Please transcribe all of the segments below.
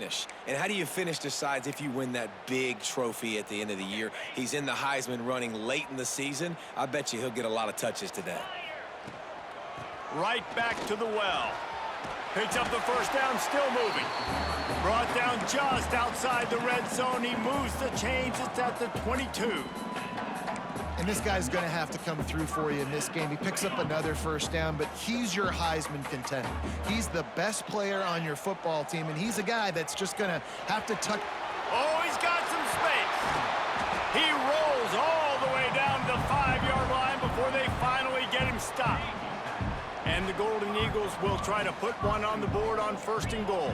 And how do you finish decides if you win that big trophy at the end of the year. He's in the Heisman running late in the season. I bet you he'll get a lot of touches today. Right back to the well. Picks up the first down, still moving. Brought down just outside the red zone. He moves the chains. It's at the 22. And this guy's going to have to come through for you in this game. He picks up another first down, but he's your Heisman contender. He's the best player on your football team, and he's a guy that's just going to have to tuck. Oh, he's got some space. He rolls all the way down to the 5-yard line before they finally get him stopped. And the Golden Eagles will try to put one on the board on 1st and goal.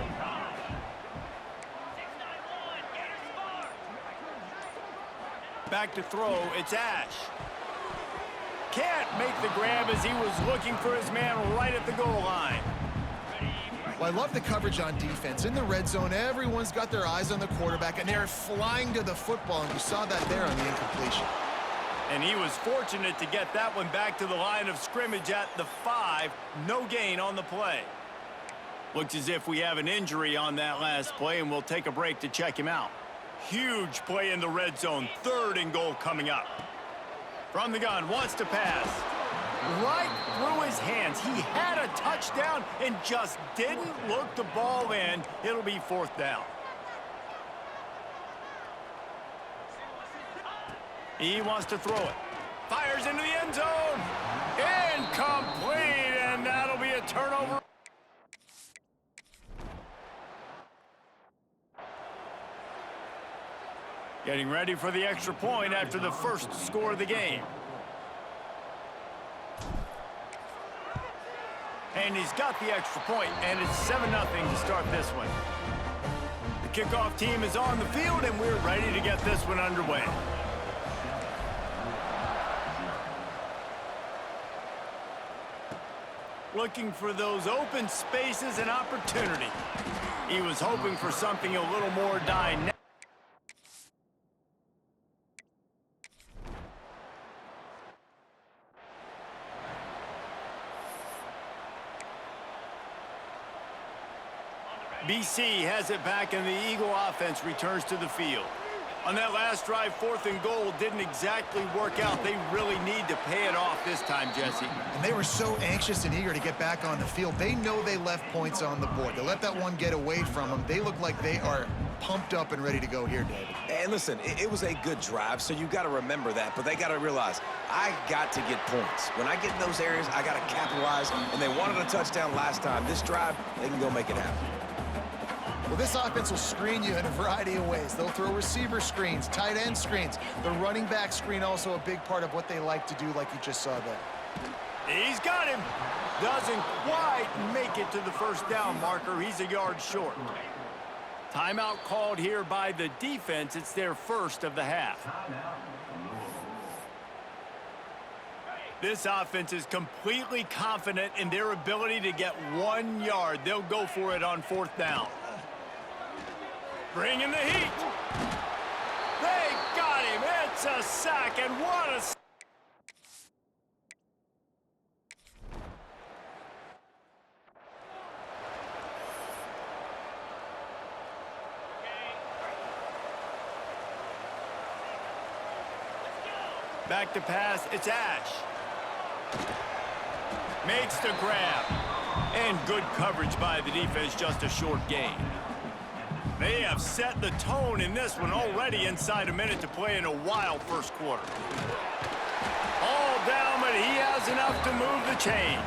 Back to throw, it's Ash. Can't make the grab as he was looking for his man right at the goal line. Well, I love the coverage on defense. In the red zone, everyone's got their eyes on the quarterback, and they're flying to the football, and you saw that there on the incompletion. And he was fortunate to get that one back to the line of scrimmage at the 5. No gain on the play. Looks as if we have an injury on that last play, and we'll take a break to check him out. Huge play in the red zone. 3rd and goal coming up. From the gun, wants to pass. Right through his hands. He had a touchdown and just didn't look the ball in. It'll be 4th down. He wants to throw it. Fires into the end zone. Incomplete, and that'll be a turnover. Getting ready for the extra point after the first score of the game. And he's got the extra point, and it's 7-0 to start this one. The kickoff team is on the field, and we're ready to get this one underway. Looking for those open spaces and opportunity. He was hoping for something a little more dynamic. BC has it back, and the Eagle offense returns to the field. On that last drive, 4th and goal didn't exactly work out. They really need to pay it off this time, Jesse. And they were so anxious and eager to get back on the field. They know they left points on the board. They let that one get away from them. They look like they are pumped up and ready to go here, David. And listen, it was a good drive, so you got to remember that. But they got to realize, I got to get points. When I get in those areas, I got to capitalize. And they wanted a touchdown last time. This drive, they can go make it happen. Well, this offense will screen you in a variety of ways. They'll throw receiver screens, tight end screens. The running back screen also a big part of what they like to do, like you just saw there. He's got him. Doesn't quite make it to the first down marker. He's a yard short. Timeout called here by the defense. It's their first of the half. This offense is completely confident in their ability to get 1 yard. They'll go for it on 4th down. Bringing the heat. They got him. It's a sack, and what a... Back to pass, it's Ash. Makes the grab. And good coverage by the defense, just a short gain. They have set the tone in this one already inside a minute to play in a wild first quarter. All down, but he has enough to move the chains.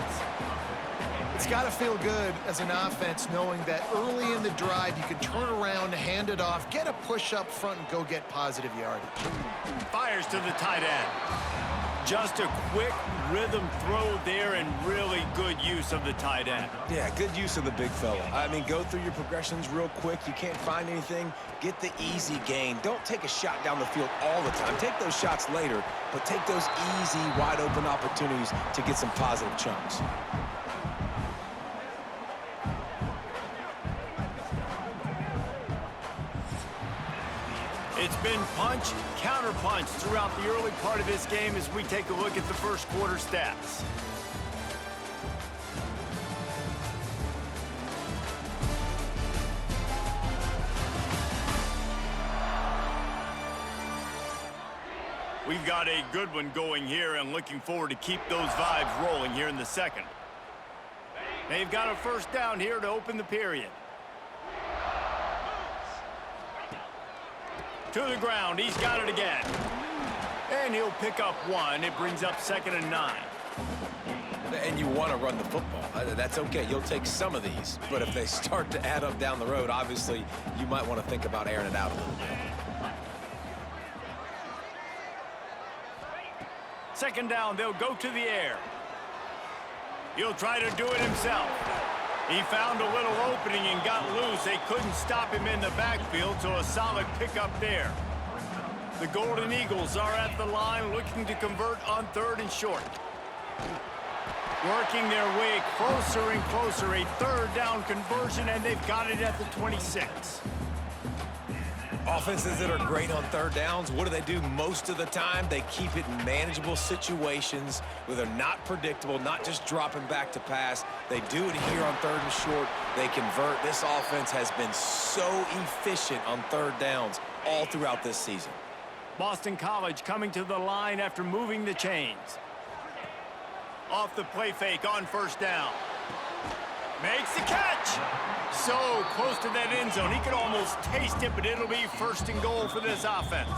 It's got to feel good as an offense knowing that early in the drive you can turn around, hand it off, get a push up front, and go get positive yardage. Fires to the tight end. Just a quick rhythm throw there and really good use of the tight end. Yeah, good use of the big fella. I mean, go through your progressions real quick. You can't find anything. Get the easy gain. Don't take a shot down the field all the time. Take those shots later, but take those easy, wide-open opportunities to get some positive chunks. It's been punch, counter-punch throughout the early part of this game as we take a look at the first quarter stats. We've got a good one going here and looking forward to keep those vibes rolling here in the second. They've got a first down here to open the period. To the ground, he's got it again. And he'll pick up one. It brings up 2nd and 9. And you want to run the football. That's okay. You'll take some of these. But if they start to add up down the road, obviously, you might want to think about airing it out a little bit. 2nd down, they'll go to the air. He'll try to do it himself. He found a little opening and got loose. They couldn't stop him in the backfield, so a solid pickup there. The Golden Eagles are at the line looking to convert on 3rd and short. Working their way closer and closer. A 3rd down conversion, and they've got it at the 26. Offenses that are great on 3rd downs, what do most of the time? They keep it in manageable situations where they're not predictable, not just dropping back to pass. They do it here on 3rd and short. They convert. This offense has been so efficient on 3rd downs all throughout this season. Boston College coming to the line after moving the chains. Off the play fake on 1st down. Makes the catch. So close to that end zone. He could almost taste it, but it'll be 1st and goal for this offense.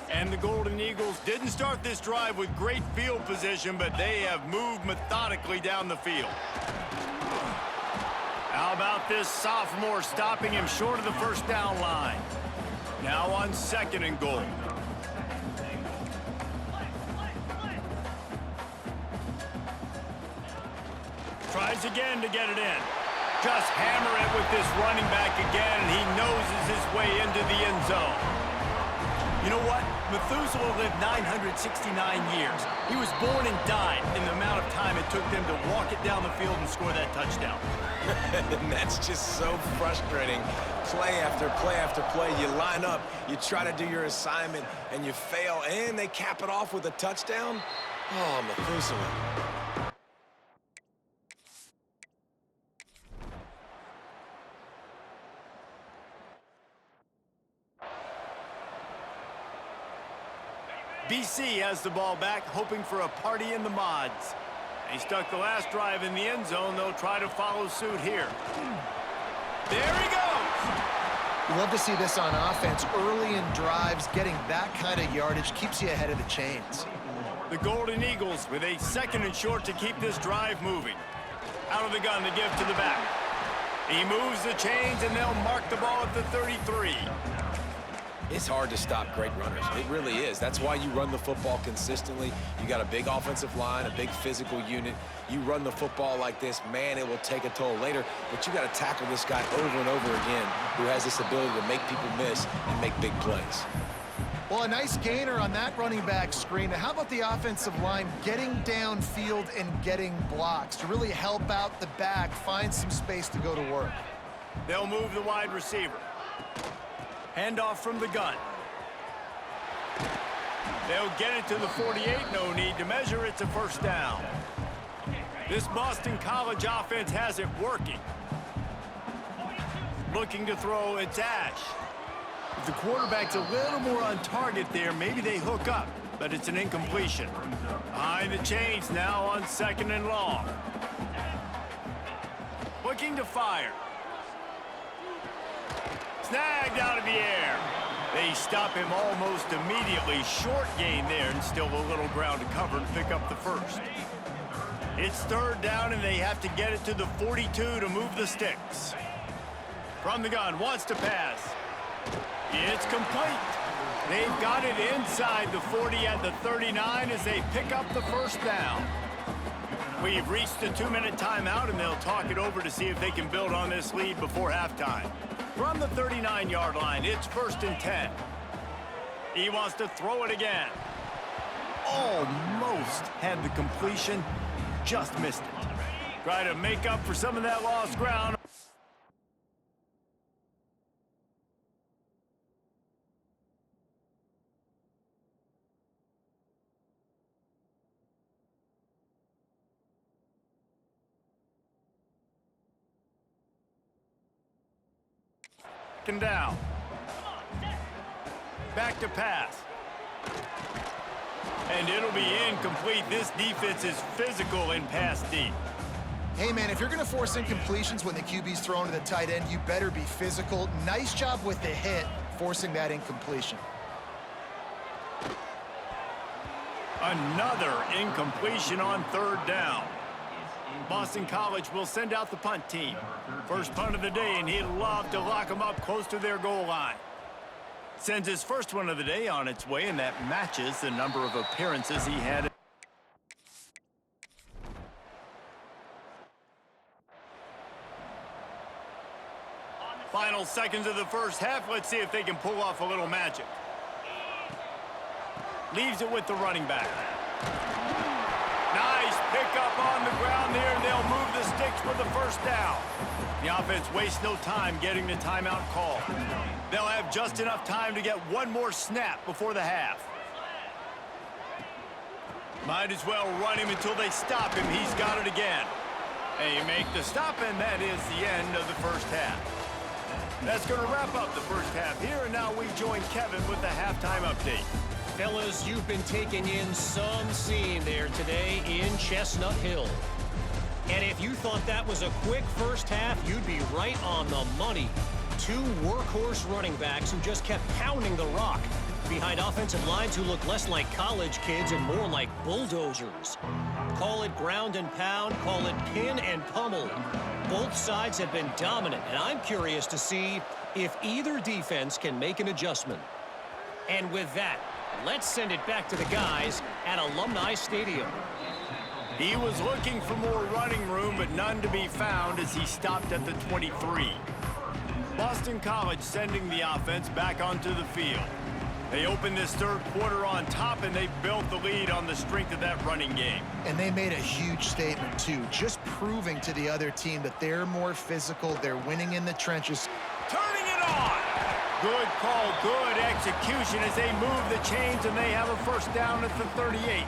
And the Golden Eagles didn't start this drive with great field position, but they have moved methodically down the field. How about this sophomore stopping him short of the 1st down line? Now on 2nd and goal. Tries again to get it in. Just hammer it with this running back again, and he noses his way into the end zone. You know what? Methuselah lived 969 years. He was born and died in the amount of time it took them to walk it down the field and score that touchdown. And that's just so frustrating. Play after play after play. You line up, you try to do your assignment, and you fail, and they cap it off with a touchdown? Oh, Methuselah. BC has the ball back, hoping for a party in the mods. He stuck the last drive in the end zone. They'll try to follow suit here. There he goes! You love to see this on offense. Early in drives, getting that kind of yardage keeps you ahead of the chains. The Golden Eagles with a 2nd and short to keep this drive moving. Out of the gun to give to the back. He moves the chains, and they'll mark the ball at the 33. It's hard to stop great runners. It really is. That's why you run the football consistently. You got a big offensive line, a big physical unit. You run the football like this, man, it will take a toll later. But you got to tackle this guy over and over again who has this ability to make people miss and make big plays. Well, a nice gainer on that running back screen. How about the offensive line getting downfield and getting blocks to really help out the back, find some space to go to work? They'll move the wide receiver. Handoff from the gun. They'll get it to the 48. No need to measure. It's a 1st down. This Boston College offense has it working. Looking to throw, it's Ash. If the quarterback's a little more on target there, maybe they hook up, but it's an incompletion. Behind the chains now on 2nd and long. Looking to fire. Snagged out of the air. They stop him almost immediately. Short gain there, and still a little ground to cover to pick up the 1st. It's 3rd down, and they have to get it to the 42 to move the sticks. From the gun, wants to pass. It's complete. They've got it inside the 40 at the 39 as they pick up the 1st down. We've reached a 2-minute timeout, and they'll talk it over to see if they can build on this lead before halftime. From the 39-yard line, it's 1st and 10. He wants to throw it again. Almost had the completion, just missed it. Try to make up for some of that lost ground. Down. back to pass. And it'll be incomplete. This defense is physical in pass deep. Hey, man, if you're going to force incompletions when the QB's thrown to the tight end, you better be physical. Nice job with the hit, forcing that incompletion. Another incompletion on third down. Boston College will send out the punt team. First punt of the day, and he'd love to lock them up close to their goal line. Sends his first one of the day on its way, and that matches the number of appearances he had. Final seconds of the first half. Let's see if they can pull off a little magic. Leaves it with the running back. Nice pickup on the ground there, and they'll move the sticks for the first down. The offense wastes no time getting the timeout call. They'll have just enough time to get one more snap before the half. Might as well run him until they stop him. He's got it again. They make the stop, and that is the end of the first half. That's going to wrap up the first half here, and now we join Kevin with the halftime update. Fellas, you've been taking in some scene there today in Chestnut Hill. And if you thought that was a quick first half, you'd be right on the money. Two workhorse running backs who just kept pounding the rock behind offensive lines who look less like college kids and more like bulldozers. Call it ground and pound, call it pin and pummel. Both sides have been dominant, and I'm curious to see if either defense can make an adjustment. And with that, let's send it back to the guys at Alumni Stadium. He was looking for more running room, but none to be found as he stopped at the 23. Boston College sending the offense back onto the field. They opened this third quarter on top, and they built the lead on the strength of that running game. And they made a huge statement, too, just proving to the other team that they're more physical, they're winning in the trenches. Turning it on! Good call, good execution as they move the chains, and they have a first down at the 38.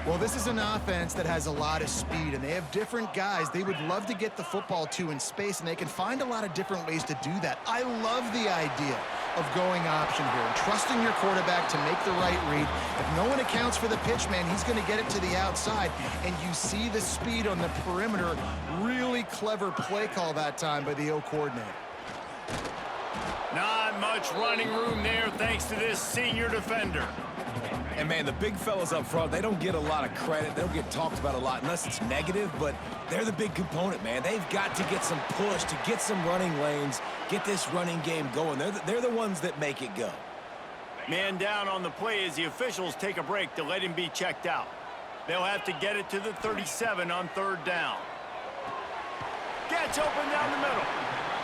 Well, this is an offense that has a lot of speed, and they have different guys they would love to get the football to in space, and they can find a lot of different ways to do that. I love the idea of going option here and trusting your quarterback to make the right read. If no one accounts for the pitch, man, he's going to get it to the outside, and you see the speed on the perimeter. Really clever play call that time by the O coordinator. Not much running room there thanks to this senior defender. And, man, the big fellas up front, they don't get a lot of credit. They don't get talked about a lot unless it's negative, but they're the big component, man. They've got to get some push, to get some running lanes, get this running game going. They're the ones that make it go. Man down on the play as the officials take a break to let him be checked out. They'll have to get it to the 37 on third down. Gets open down the middle.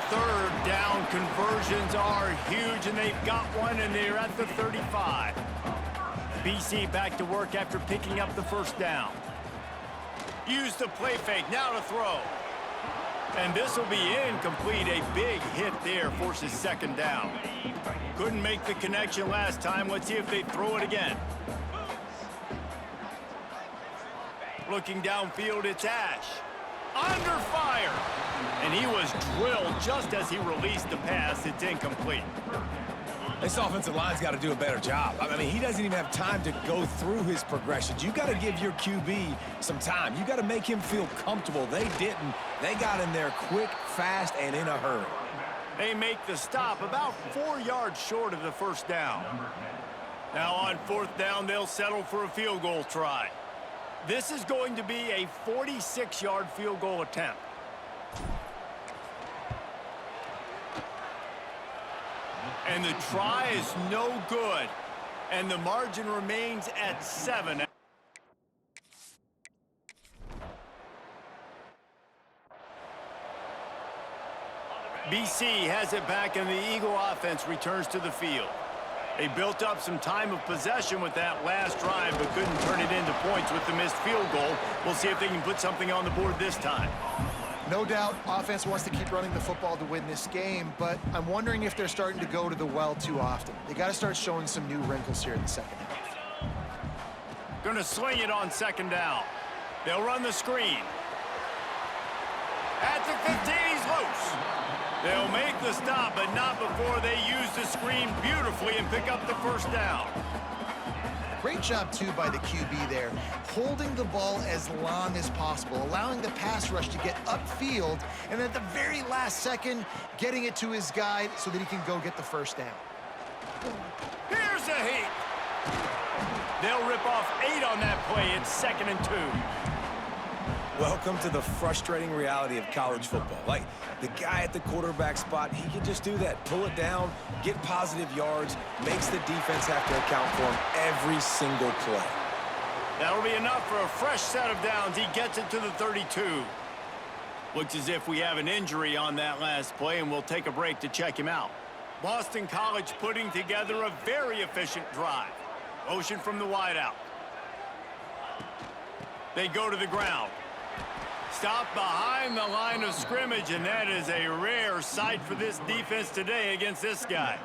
Third down conversions are huge, and they've got one, and they're at the 35. BC back to work after picking up the first down. Use the play fake, now to throw. And this will be incomplete. A big hit there forces second down. Couldn't make the connection last time. Let's see if they throw it again. Looking downfield, it's Ash. Under fire. And he was drilled just as he released the pass. It's incomplete. This offensive line's got to do a better job. I mean, he doesn't even have time to go through his progressions. You got to give your QB some time. You got to make him feel comfortable. They didn't. They got in there quick, fast, and in a hurry. They make the stop about 4 yards short of the first down. Now on fourth down, they'll settle for a field goal try. This is going to be a 46-yard field goal attempt. And the try is no good. And the margin remains at 7. BC has it back, and the Eagle offense returns to the field. They built up some time of possession with that last drive, but couldn't turn it into points with the missed field goal. We'll see if they can put something on the board this time. No doubt, offense wants to keep running the football to win this game, but I'm wondering if they're starting to go to the well too often. They got to start showing some new wrinkles here in the second half. Gonna sling it on second down. They'll run the screen. At the 15, he's loose. They'll make the stop, but not before they use the screen beautifully and pick up the first down. Great job, too, by the QB there, holding the ball as long as possible, allowing the pass rush to get upfield, and at the very last second, getting it to his guy so that he can go get the first down. Here's a heat. They'll rip off 8 on that play. It's 2nd and 2. Welcome to the frustrating reality of college football. Like, the guy at the quarterback spot, he can just do that. Pull it down, get positive yards, makes the defense have to account for him every single play. That'll be enough for a fresh set of downs. He gets it to the 32. Looks as if we have an injury on that last play, and we'll take a break to check him out. Boston College putting together a very efficient drive. Motion from the wideout. They go to the ground. Stop behind the line of scrimmage, and that is a rare sight for this defense today against this guy.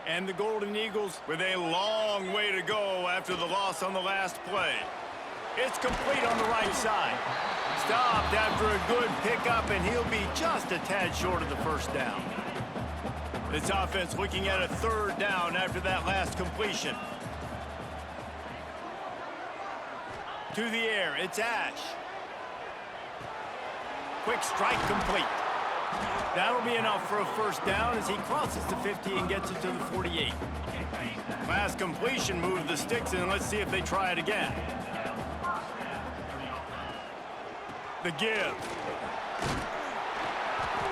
And the Golden Eagles with a long way to go after the loss on the last play. It's complete on the right side. Stopped after a good pickup, and he'll be just a tad short of the first down. This offense looking at a 3rd down after that last completion. To the air, it's Ash. Quick strike complete. That'll be enough for a first down as he crosses the 50 and gets it to the 48. Last completion moved the sticks, and let's see if they try it again. The give.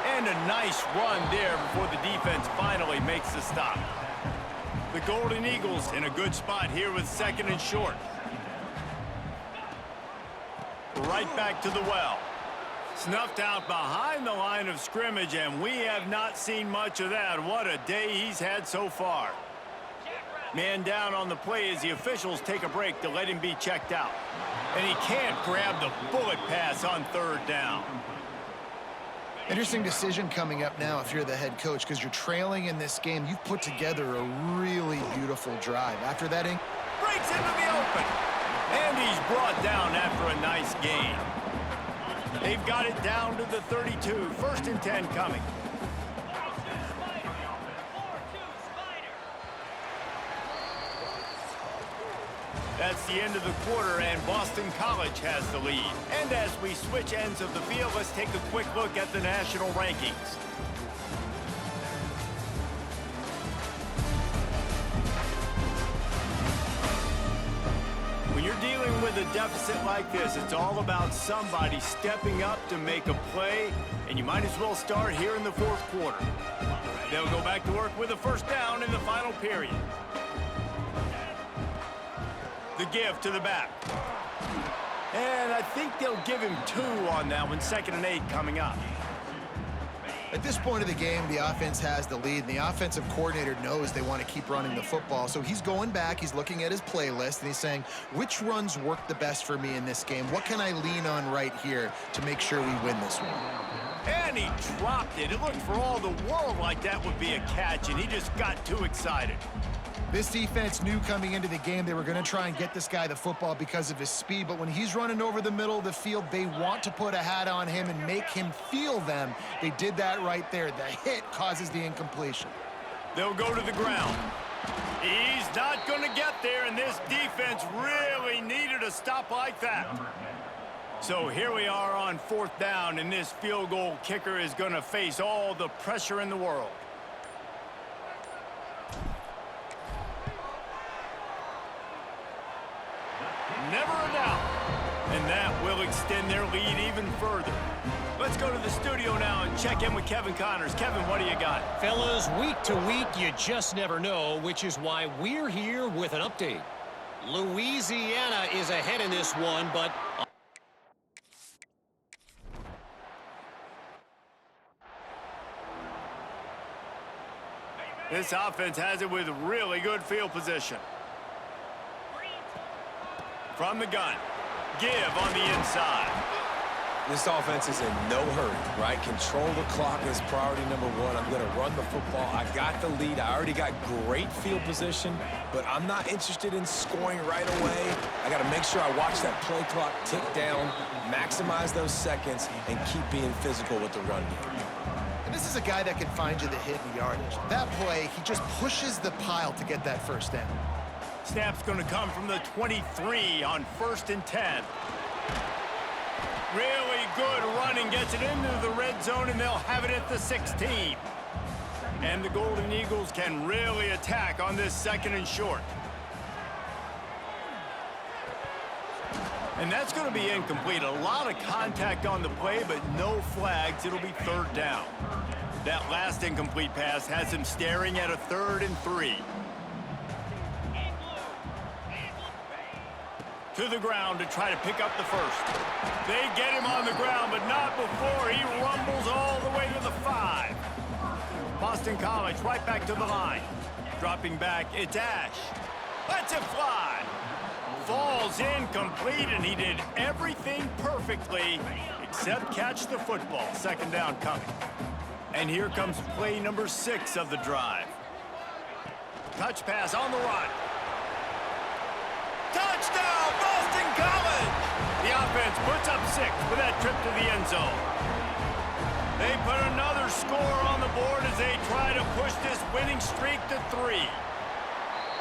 And a nice run there before the defense finally makes the stop. The Golden Eagles in a good spot here with 2nd and short. Right back to the well. Snuffed out behind the line of scrimmage, and we have not seen much of that. What a day he's had so far. Man down on the play as the officials take a break to let him be checked out. And he can't grab the bullet pass on 3rd down. Interesting decision coming up now if you're the head coach, because you're trailing in this game. You've put together a really beautiful drive. After that, Breaks into the open. And he's brought down after a nice gain. They've got it down to the 32. 1st and 10 coming. That's the end of the quarter, and Boston College has the lead. And as we switch ends of the field, let's take a quick look at the national rankings. When you're dealing with a deficit like this, it's all about somebody stepping up to make a play, and you might as well start here in the 4th quarter. They'll go back to work with a first down in the final period. The give to the back. And I think they'll give him 2 on that one. 2nd and 8 coming up. at this point of the game, the offense has the lead, and the offensive coordinator knows they want to keep running the football. So he's going back, he's looking at his playlist, and he's saying, which runs work the best for me in this game? What can I lean on right here to make sure we win this one? And he dropped it. It looked for all the world like that would be a catch, and he just got too excited. This defense knew coming into the game they were going to try and get this guy the football because of his speed, but when he's running over the middle of the field, they want to put a hat on him and make him feel them. They did that right there. The hit causes the incompletion. They'll go to the ground. He's not going to get there, and this defense really needed a stop like that. So here we are on 4th down, and this field goal kicker is going to face all the pressure in the world. Never a doubt. And that will extend their lead even further. Let's go to the studio now and check in with Kevin Connors. Kevin, what do you got? Fellas, week to week, you just never know, which is why we're here with an update. Louisiana is ahead in this one, but... This offense has it with really good field position. From the gun. Give on the inside. This offense is in no hurry, right? Control the clock is priority number 1. I'm going to run the football. I got the lead. I already got great field position, but I'm not interested in scoring right away. I got to make sure I watch that play clock tick down, maximize those seconds, and keep being physical with the run game. And this is a guy that can find you the hidden yardage. That play, he just pushes the pile to get that first down. Snap's going to come from the 23 on 1st and 10. Really good running, gets it into the red zone, and they'll have it at the 16. And the Golden Eagles can really attack on this 2nd and short. And that's going to be incomplete. A lot of contact on the play, but no flags. It'll be 3rd down. That last incomplete pass has him staring at a 3rd and 3. To the ground to try to pick up the first. They get him on the ground, but not before he rumbles all the way to the 5. Boston College right back to the line. Dropping back, it's Ash. Lets it fly. Falls incomplete, and he did everything perfectly except catch the football. 2nd down coming. And here comes play number 6 of the drive. Touch pass on the run. Touchdown, Boston College! The offense puts up 6 with that trip to the end zone. They put another score on the board as they try to push this winning streak to 3.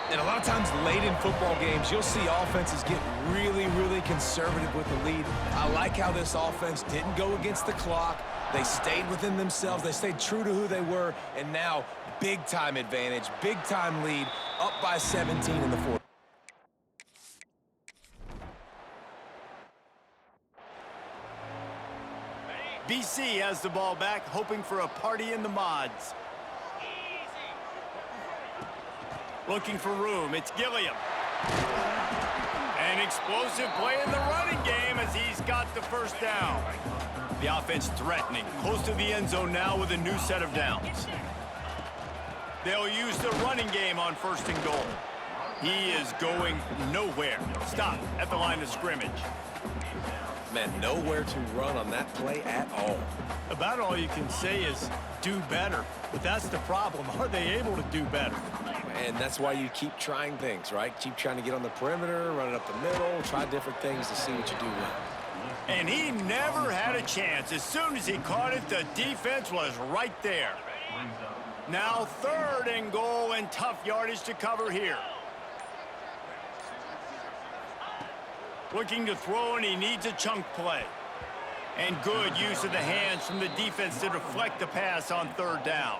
And a lot of times late in football games, you'll see offenses get really, really conservative with the lead. I like how this offense didn't go against the clock. They stayed within themselves. They stayed true to who they were. And now, big-time advantage, big-time lead, up by 17 in the 4th. BC has the ball back, hoping for a party in the mods. Looking for room, it's Gilliam. An explosive play in the running game as he's got the first down. The offense threatening, close to the end zone now with a new set of downs. They'll use the running game on 1st and goal. He is going nowhere. Stop at the line of scrimmage. Man, nowhere to run on that play at all. About all you can say is do better. But that's the problem. Are they able to do better? And that's why you keep trying things, right? Keep trying to get on the perimeter, run it up the middle, try different things to see what you do well. And he never had a chance. As soon as he caught it, the defense was right there. Now 3rd and goal and tough yardage to cover here. Looking to throw, and he needs a chunk play. And good use of the hands from the defense to deflect the pass on 3rd down.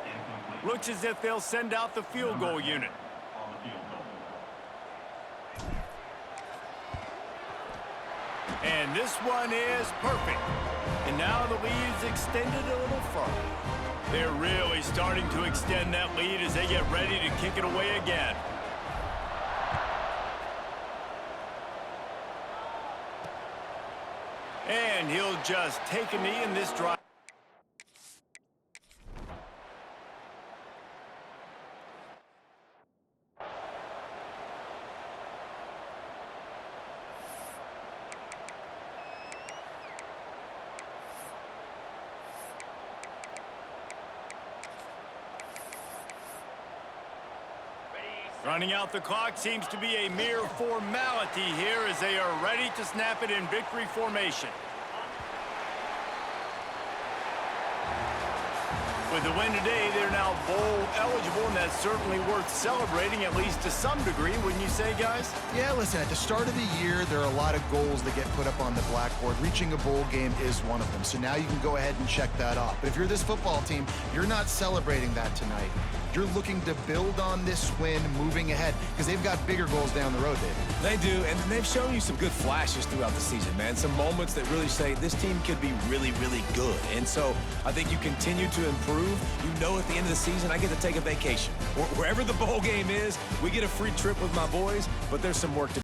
Looks as if they'll send out the field goal unit. And this one is perfect. And now the lead is extended a little further. They're really starting to extend that lead as they get ready to kick it away again. And he'll just take a knee in this drive. Running out the clock seems to be a mere formality here as they are ready to snap it in victory formation. With the win today, they're now bowl eligible, and that's certainly worth celebrating, at least to some degree, wouldn't you say, guys? Yeah, listen, at the start of the year, there are a lot of goals that get put up on the blackboard. Reaching a bowl game is one of them. So now you can go ahead and check that off. But if you're this football team, you're not celebrating that tonight. You're looking to build on this win moving ahead because they've got bigger goals down the road, David. They do, and they've shown you some good flashes throughout the season, man. Some moments that really say this team could be really, really good. And so I think you continue to improve. You know, at the end of the season, I get to take a vacation. Wherever the bowl game is, we get a free trip with my boys, but there's some work to